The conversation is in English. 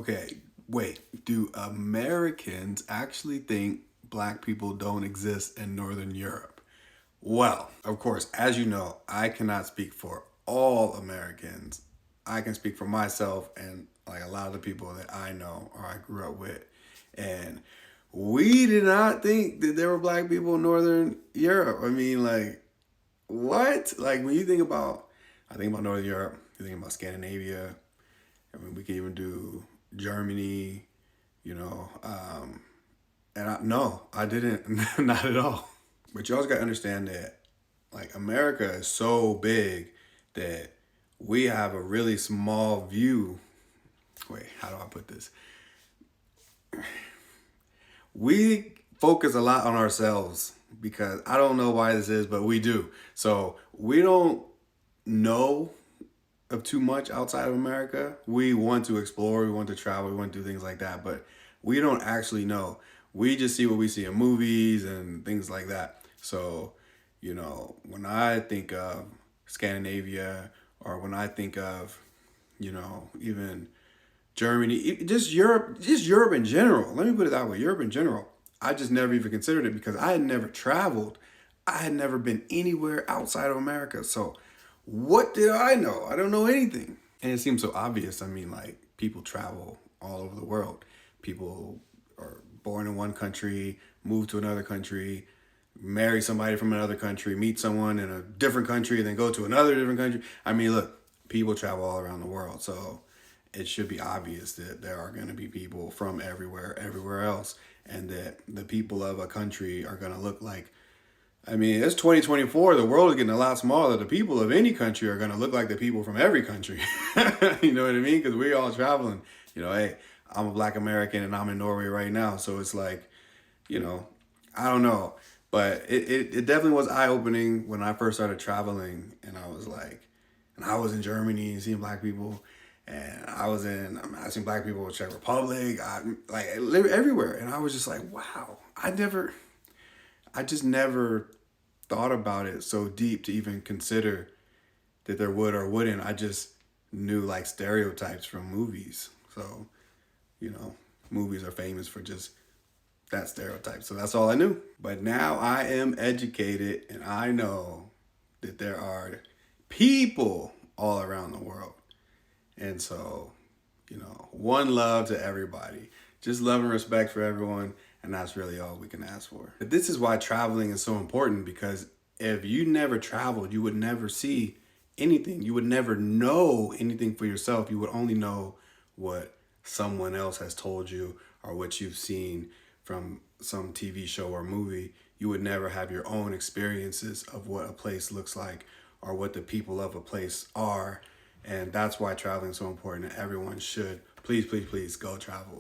Okay, wait. Do Americans actually think black people don't exist in Northern Europe? Well, of course, as you know, I cannot speak for all Americans. I can speak for myself and like a lot of the people that I know or I grew up with. And we did not think that there were black people in Northern Europe. I mean, like, what? Like, when you think about, I think about Northern Europe, you think about Scandinavia. I mean, we can even do Germany, you know. No, I didn't, not at all. But you also got to understand that, like, America is so big that we have a really small view. Wait, how do I put this? We focus a lot on ourselves because I don't know why this is, but we do. So we don't know of too much outside of America. We want to explore, we want to travel, we want to do things like that, but we don't actually know. We just see what we see in movies and things like that. So, when I think of Scandinavia or when I think of, even Germany, just Europe in general. Let me put it that way, Europe in general. I just never even considered it because I had never traveled. I had never been anywhere outside of America. So what did I know? I don't know anything. And it seems so obvious. I mean, like, people travel all over the world. People are born in one country, move to another country, marry somebody from another country, meet someone in a different country, and then go to another different country. I mean, look, people travel all around the world. So it should be obvious that there are going to be people from everywhere else, and that the people of a country are going to look like, I mean, it's 2024. The world is getting a lot smaller. The people of any country are going to look like the people from every country. You know what I mean? Because we're all traveling. Hey, I'm a black American and I'm in Norway right now. So it's like, I don't know. But it definitely was eye-opening when I first started traveling. And I was like, and I was in Germany seeing black people. And I seen black people in Czech Republic. I live everywhere. And I was just like, wow, I just never thought about it so deep to even consider that there would or wouldn't. I just knew like stereotypes from movies. So, movies are famous for just that stereotype. So that's all I knew. But now I am educated and I know that there are people all around the world. And so, one love to everybody. Just love and respect for everyone. And that's really all we can ask for. But this is why traveling is so important, because if you never traveled, you would never see anything. You would never know anything for yourself. You would only know what someone else has told you or what you've seen from some TV show or movie. You would never have your own experiences of what a place looks like or what the people of a place are. And that's why traveling is so important, and everyone should please, please, please go travel.